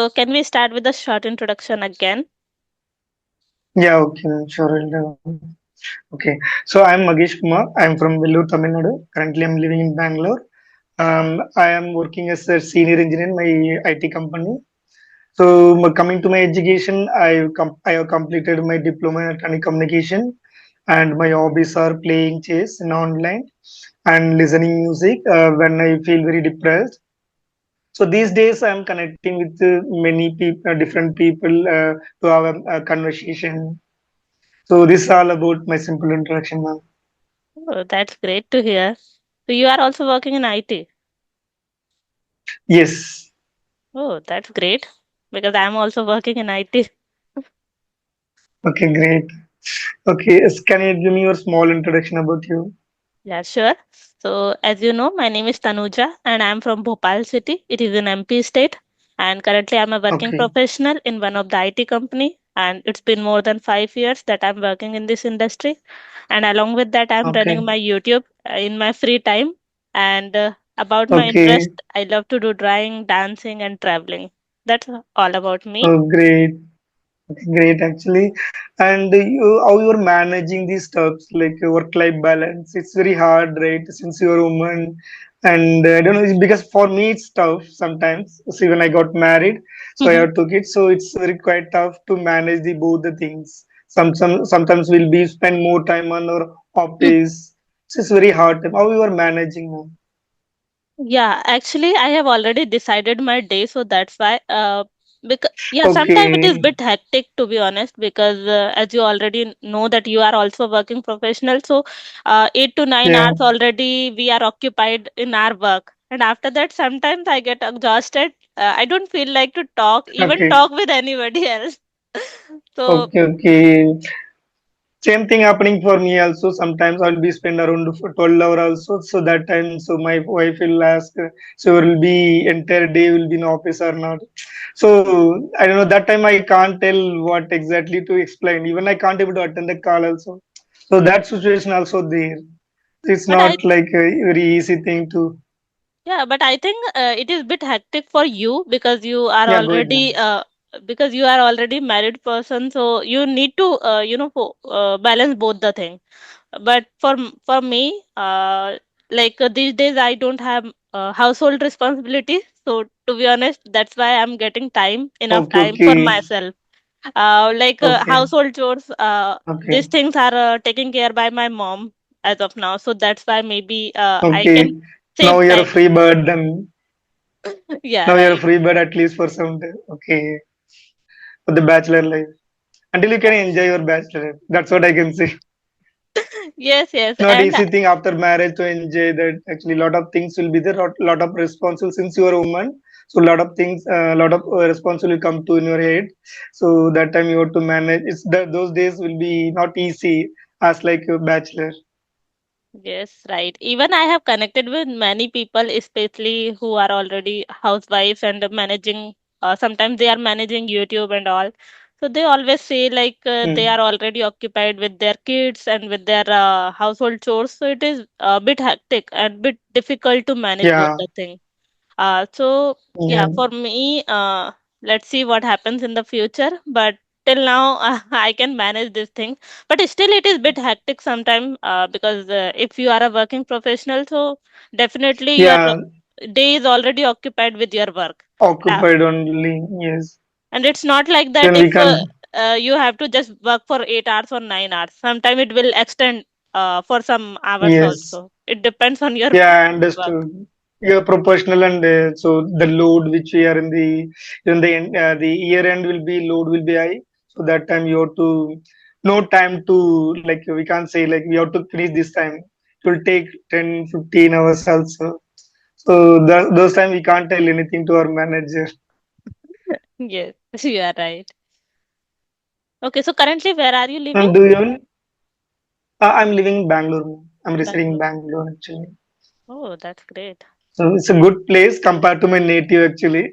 So, can we start with a short introduction again? Yeah, okay, sure. Okay, so I'm Magesh Kumar. I'm from Vellore, Tamil Nadu. Currently, I'm living in Bangalore. I am working as a senior engineer in my IT company. So, coming to my education, I have completed my diploma in electronic communication, and my hobbies are playing chess in online and listening music when I feel very depressed. So these days, I'm connecting with many people, different people to have a conversation. So this is all about my simple introduction, ma'am. Oh, that's great to hear. So, you are also working in IT. Yes. Oh, that's great because I'm also working in IT. Okay, great. Okay, yes, can you give me your small introduction about you? Yeah, sure. So, as you know, my name is Tanuja and I'm from Bhopal city. It is in MP state. And currently, I'm a working Okay. professional in one of the IT company. And it's been more than 5 years that I'm working in this industry. And along with that, I'm running Okay. my YouTube in my free time. And about my interest, Okay. I love to do drawing, dancing, and traveling. That's all about me. Oh, great. Okay, great, actually. And how you're managing these stuffs like work-life balance? It's very hard, right? Since you're a woman, and I don't know, it's because for me it's tough sometimes. See, when I got married, so I have two kids, so it's very quite tough to manage the both the things. Sometimes we'll be spend more time on our hobbies. It's very hard. How you are managing now? Yeah, actually, I have already decided my day, so that's why. Because yeah, sometimes it is Okay. bit hectic to be honest, because as you already know that you are also working professional, so 8 to 9 hours Yeah. already we are occupied in our work, and after that sometimes I get exhausted. I don't feel like to talk, even Okay. talk with anybody else. So Okay. Okay. Same thing happening for me also. Sometimes I'll be spend around for 12 hour also. So that time, so my wife will ask, so will be entire day will be in office or not. So I don't know. That time I can't tell what exactly to explain. Even I can't able to attend the call also. So that situation also there. It's but I not like a very easy thing to. Yeah, but I think it is bit hectic for you because you are Yeah, go ahead, already ma'am. married person, so you need to balance both the thing. But for me, these days I don't have household responsibilities, so to be honest, that's why I'm getting enough Okay, time for okay, myself. okay, Household chores, these okay, things are taken care by my mom as of now, so that's why maybe I okay. can Now save you're a time. free bird. Then Yeah, now you're a right. free bird at least for some day. Okay, for the bachelor life. Until you can enjoy your bachelor life. That's what I can say. Yes, yes, Not and easy thing after marriage to enjoy that. Actually, lot of things will be there. Lot of responsible since you are a woman. So lot of things, lot of responsibility come to in your head. So that time you have to manage. It's that those days will be not easy as like a bachelor. yes, right. Even I have connected with many people, especially who are already housewives and managing. Sometimes they are managing YouTube and all. So they always say like they Hmm. are already occupied with their kids and with their household chores. So it is a bit hectic and bit difficult to manage both Yeah, the thing. So yeah, yeah, for me, let's see what happens in the future. But till now, I can manage this thing. But still, it is bit hectic sometimes because if you are a working professional, so definitely your yeah. day is already occupied with your work. Uh, Occupied only. Yes. and it's not like that Then we if can. you have to just work for 8 hours or 9 hours. Sometimes it will extend for some hours Yes. also. It depends on your Yeah, I work. understood. You're professional, and so the load which we are in the end, the year end will be load will be high. So that time you have to no time to like we can't say like we have to finish this time. It will take 10-15 hours also. So those time we can't tell anything to our manager. Yes, you are right. Okay, so currently, where are you living? And do you? I'm living in Bangalore. I'm residing in Bangalore. Bangalore actually. Oh, that's great. So it's a good place compared to my native actually,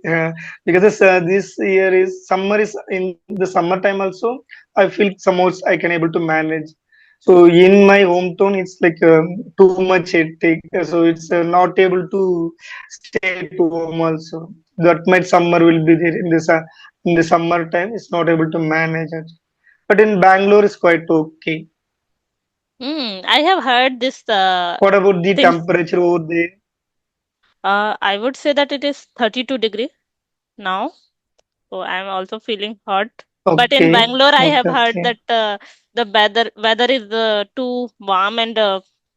because this year is summer is in the summertime also. I feel somewhat I can able to manage. So in my hometown, it's like too much hectic. So it's not able to stay at home also. That might summer will be there in the summer time. It's not able to manage it. But in Bangalore, it's quite okay. I have heard this What about the things. temperature over there? I would say that it is 32-degree now. So I'm also feeling hot. But in Okay, Bangalore, I have okay, heard okay. that the weather is too warm and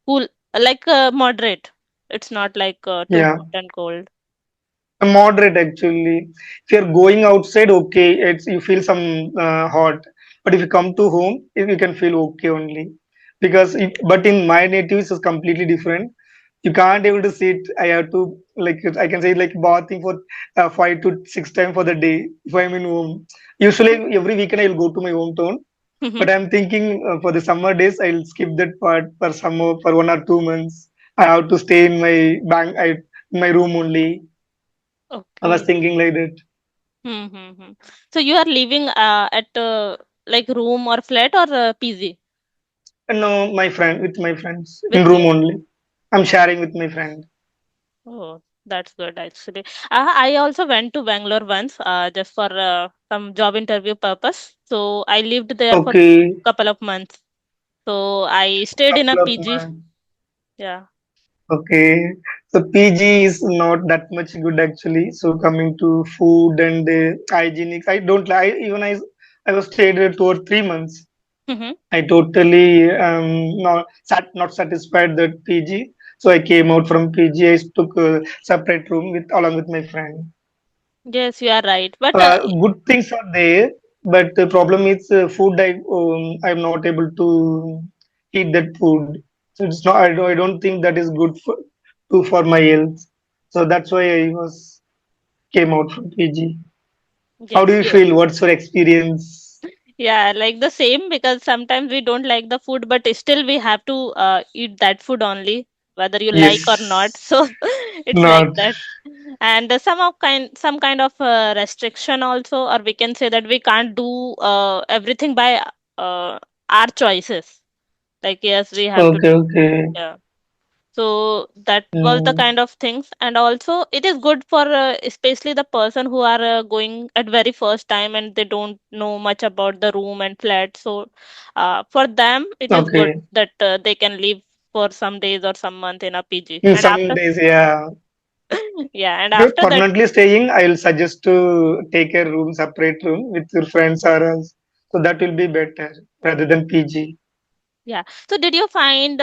cool, like moderate. It's not like too Yeah. hot and cold. Moderate actually. If you're going outside, okay, it's you feel some hot. But if you come to home, you can feel okay only. But in my native, it's completely different. You can't able to sit. I have to like I can say like bathing for 5 to 6 times for the day if I'm in home. Usually every weekend I'll go to my hometown. But I'm thinking for the summer days I'll skip that part for summer for 1 or 2 months. I have to stay in in my room only. I was Okay. thinking like that. Hmm. So you are living at like room or flat or PG And no, with my friends in with room you? only. I'm Oh, sharing with my friend. oh, that's good actually. I also went to Bangalore once, just for some job interview purpose. So I lived there for Okay, couple of months. So I stayed in a couple of PG. months. Yeah. Okay, so PG is not that much good actually. So coming to food and hygienic, I don't like I was stayed there 2 or 3 months. Mm-hmm. I totally not satisfied that PG. So I came out from PG. I took a separate room with along with my friend. Yes, you are right. But Good things are there, but the problem is food. I'm not able to eat that food. So it's not. I don't think that is good for my health. So that's why I was came out from PG. How do yes, you yes. feel? What's your experience? Yeah, like the same because sometimes we don't like the food, but still we have to eat that food only, whether you like or not. Yes, So it's like not that. And some kind of restriction also, or we can say that we can't do everything by our choices. Like yes, we have to okay. do. Okay. Yeah. So that was the Mm, kind of things, and also it is good for especially the person who are going at very first time and they don't know much about the room and flat. So for them it is good okay. that they can live for some days or some month in a PG, In and some after days, yeah. yeah, and If you're after that permanently staying, I'll suggest to take a room, separate room with your friends or else. So that will be better rather than PG. yeah. So did you find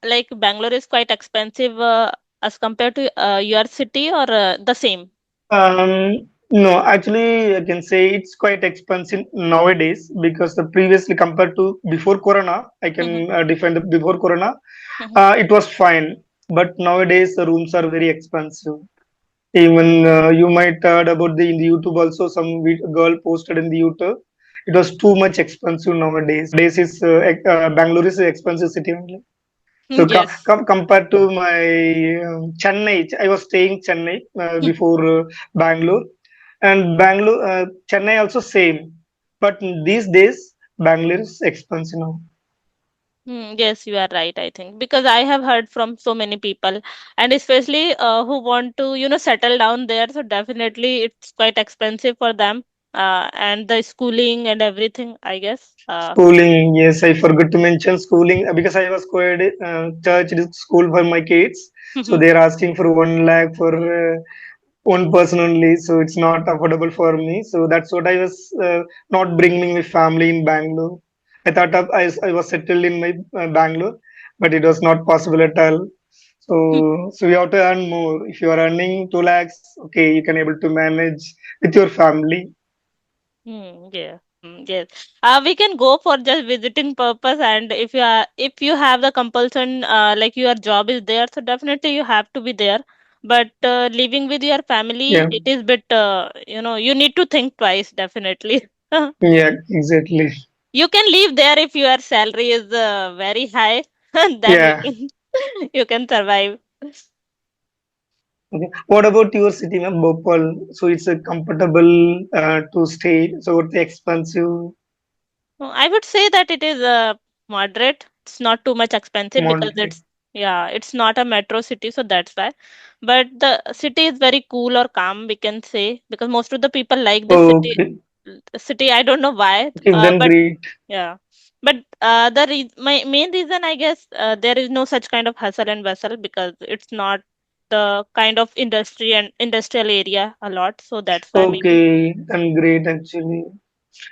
like Bangalore is quite expensive as compared to your city or the same? No, actually, I can say it's quite expensive nowadays because the previously compared to before Corona, I Mm-hmm. can define the before Corona, Mm-hmm. it was fine. But nowadays, the rooms are very expensive. Even you might heard about the in the YouTube also some girl posted in the YouTube. It was too much expensive nowadays. Is Bangalore is an expensive city only. So Yes. compared to my Chennai, I was staying Chennai before Bangalore, and Chennai also same. But these days, Bangalore is expensive now. Yes, you are right, I think, because I have heard from so many people, and especially who want to, settle down there. So definitely, it's quite expensive for them, and the schooling and everything, I guess. Schooling, yes, I forgot to mention schooling because I was quite church school for my kids. So they're asking for 1 lakh for one person only. So it's not affordable for me. So that's what I was not bringing my family in Bangalore. I thought I was settled in my Bangalore, but it was not possible at all. So we have to earn more. If you are earning 2 lakhs, okay, you can able to manage with your family. Yeah. Yes. We can go for just visiting purpose, and if you have the compulsion, like your job is there, so definitely you have to be there. But living with your family, Yeah, it is bit, you need to think twice, definitely. yeah, exactly. You can live there if your salary is very high, then Yeah. you can survive. Okay. What about your city, ma'am? Bhopal. So it's a comfortable to stay. So it's expensive. I would say that it is. moderate. It's not too much expensive because Moderate. it's, yeah, it's not a metro city, so that's why. But the city is very cool or calm, we can say, because most of the people like this city. Okay. City, I don't know why, Okay, then but great. yeah. But my main reason, I guess, there is no such kind of hustle and bustle because it's not the kind of industry and industrial area a lot. So that's why maybe. Okay, then great actually.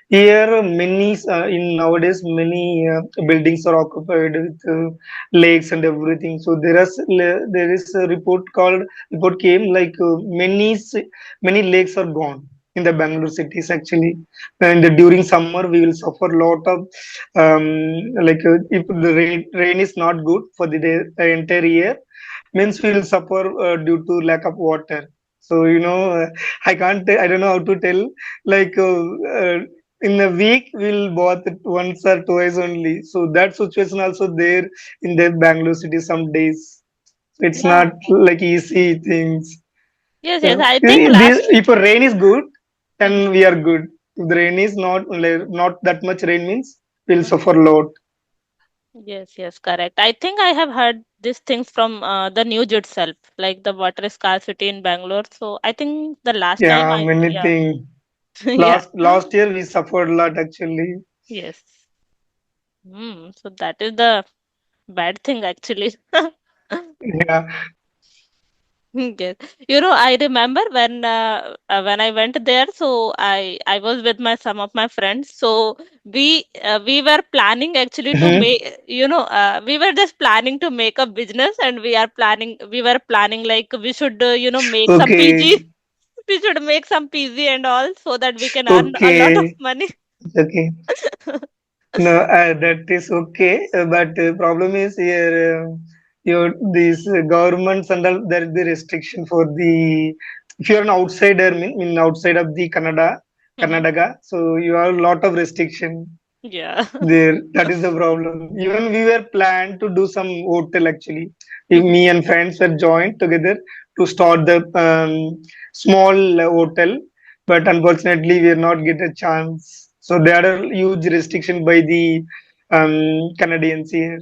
Here, in nowadays many buildings are occupied with lakes and everything. So there is a report came like many lakes are gone in the Bangalore cities actually. And during summer we will suffer lot of if the rain is not good for the entire year, means we will suffer due to lack of water. So I don't know how to tell, like in a week we'll bath it once or twice only. So that situation also there in the Bangalore city some days. It's Yeah. not like easy things. Yes, yes. Yeah. I think last. If a rain is good, Mhm, then we are good. If the rain is not that much rain means we'll mhm. suffer a lot. Yes, yes, correct. I think I have heard these things from the news itself, like the water scarcity in Bangalore. So I think the last time Yeah, I, many yeah, things. yeah, Last year we suffered a lot actually. yes. So that is the bad thing actually. Yeah. Yes. I remember when I went there, so I was with my some of my friends. So we were planning actually to Mhm. make, we were just planning to make a business, and we were planning like we should make some PG. Okay. We should make some PG and all so that we can earn a lot of Okay. money. Okay. No, that is okay. But problem is here, your these governments and all, there is the restriction for the if you are an outsider, mean outside of the Mhm. Karnataka, so you have a lot of restriction Yeah. there. That is the problem. Even we were planned to do some hotel actually. If Mhm. me and friends were joined together to start the small hotel, but unfortunately we are not get a chance. So there are huge restriction by the Canadians here.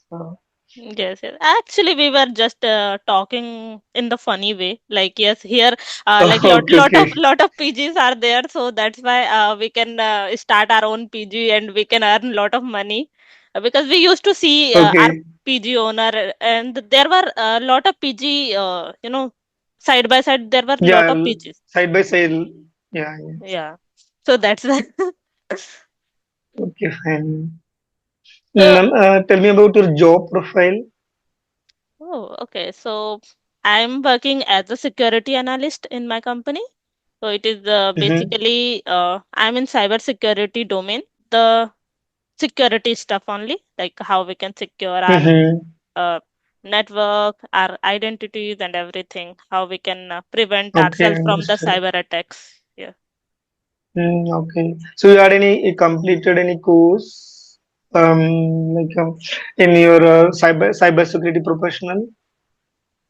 So, Yes, yes. Actually, we were just talking in the funny way. Like, yes, here, like okay, okay, lot of PGs are there, so that's why we can start our own PG and we can earn lot of money. Because we used to see our okay. PG owner, and there were a lot of PG, side by side. There were lot Yeah, of PGs. side by side. Yeah, yeah. Yeah, so that's why. Okay, fine. So, Tell me about your job profile. oh, okay. So I'm working as a security analyst in my company. So it is Mm-hmm. basically I'm in cyber security domain, the security stuff only, like how we can secure our Mm-hmm. uh, network, our identities, and everything. How we can prevent Okay, ourselves from the understood. cyber attacks. Yeah. Okay. So you had any completed any course like in your cyber security professional?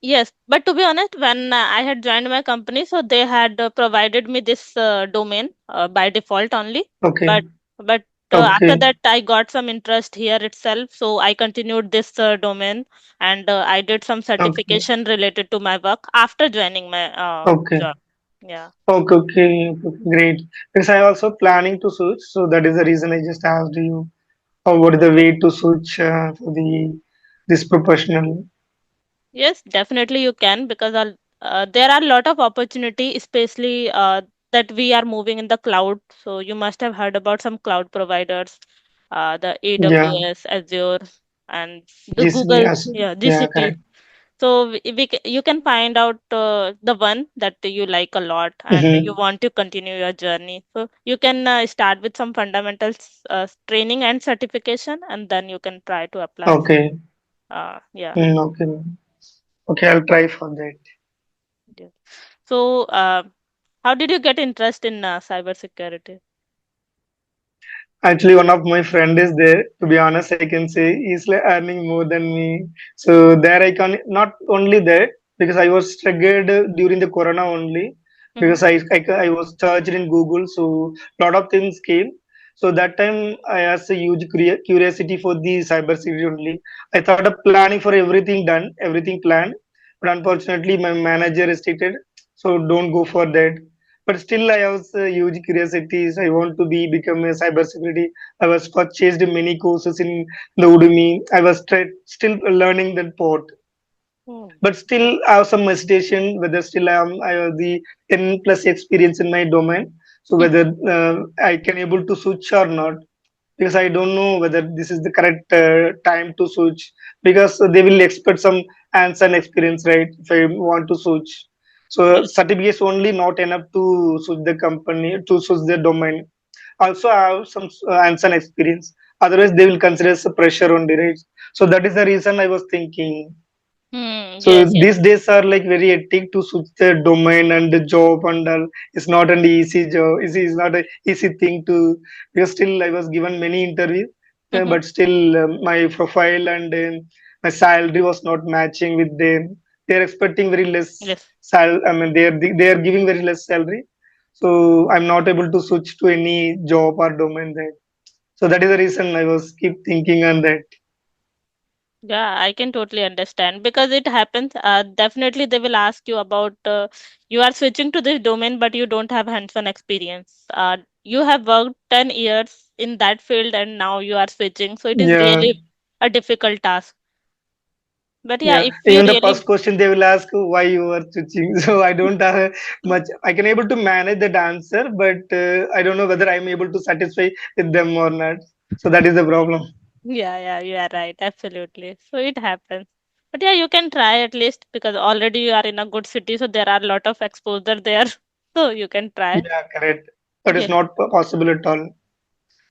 Yes, but to be honest, when I had joined my company, so they had provided me this domain by default only. Okay. But after Okay. that, I got some interest here itself, so I continued this domain, and I did some Okay. certification related to my work after joining my Okay. job. Yeah. Okay. Okay. Okay. Great. Because I also planning to switch, so that is the reason I just asked you. What is the way to switch for the this professional? Yes, definitely you can because there are a lot of opportunity, especially that we are moving in the cloud. So you must have heard about some cloud providers, the Yeah. AWS, Azure, and the This. Google, Yes. yeah, Yeah. GCP. Correct. So you can find out the one that you like a lot and you Mm-hmm. want to continue your journey. So you can start with some fundamentals training and certification, and then you can try to apply for. Okay. Yeah. Okay. Okay. I'll try for that. Yeah. So, how did you get interest in cybersecurity? Actually, one of my friend is there. To be honest, I can say he's like earning more than me. So there I can not only that because I was triggered during the Corona only Mm-hmm. because I was searched in Google. So lot of things came. So that time I has a huge curiosity for the cybersecurity only. I thought of planning for everything done, everything planned, but unfortunately my manager restricted, so don't go for that. But still, I have a huge curiosity. I want to be become a cybersecurity. I was purchased many courses in the Udemy. I was still learning that part, Hmm. but still I have some hesitation whether still I have the 10 plus experience in my domain, so whether I can able to switch or not, because I don't know whether this is the correct time to switch, because they will expect some hands-on experience, right? If I want to switch, so Yes. certificates only not enough to switch the company, to switch the domain. Also I have some hands-on experience, otherwise they will consider as a pressure on the, right? So that is the reason I was thinking. Hmm. So Yes. Yes. these days are like very hectic to switch the domain and the job and all. It's not an easy job. It's not an easy thing to, because still I was given many interviews, Mm-hmm. but still my profile and my salary was not matching with them. They're expecting very less Yes. I mean, they are giving very less salary. So I'm not able to switch to any job or domain there. So that is the reason I was keep thinking on that. Yeah, I can totally understand because it happens. Definitely, they will ask you about you are switching to this domain, but you don't have hands-on experience. You have worked 10 years in that field, and now you are switching. So it is Yeah. really a difficult task. But yeah, Yeah, if you even the really, first question they will ask why you are switching. So I don't have much. I can able to manage that answer, but I don't know whether I'm able to satisfy with them or not. So that is the problem. yeah, yeah, you are right. Absolutely. So it happens. But yeah, you can try at least because already you are in a good city, so there are a lot of exposure there. So you can try. Yeah, correct. That is Yes. not possible at all.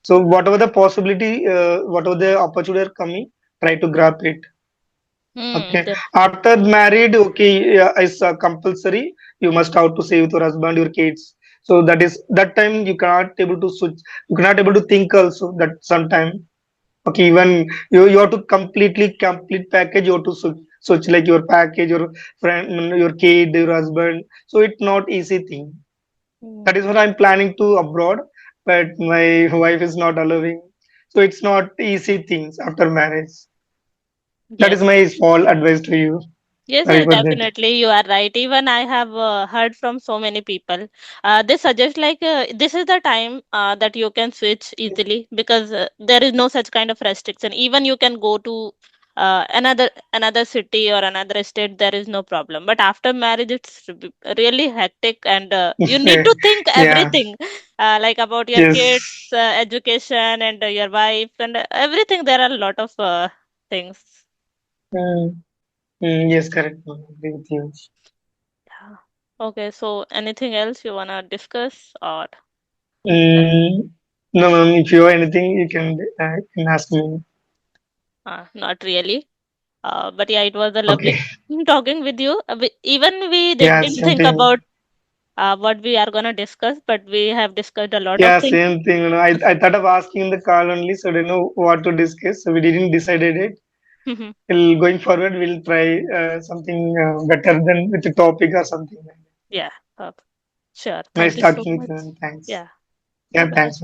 So whatever the possibility, whatever the opportunity are coming, try to grab it. Hmm, Okay. definitely. After married, okay, it's compulsory. You must have to stay with your husband, your kids. So that is that time you cannot able to switch. You cannot able to think also that sometime. Okay, even you have to completely complete package. You have to switch like your package, your friend, your kid, your husband. So it's not easy thing. Hmm. That is what I'm planning to abroad, but my wife is not allowing. So it's not easy things after marriage. That is Yes. my small advice to you. Yes, Sorry yes, for that. definitely. You are right. Even I have heard from so many people. They suggest like this is the time that you can switch easily because there is no such kind of restriction. Even you can go to another city or another state. There is no problem. But after marriage, it's really hectic, and you need to think Yeah. everything, like about your kids, Yes. education, and your wife, and everything. There are a lot of things. Mm, yes, correct. I agree with you. Yeah. Okay, so anything else you wanna discuss or Mm, no, ma'am. If you have anything, you can ask me. not really? But yeah, it was a Okay. lovely talking with you. Even we Yeah, didn't same think thing. about what we are gonna discuss, but we have discussed a lot of Yeah, things. same thing. I thought of asking in the call only, so I don't know what to discuss. So we didn't decided it. Well, going forward, we'll try something better than with the topic or something like that. Yeah, sure. Thank Nice you so talking with much. you. Thanks. Yeah, bye Yeah, bye. thanks.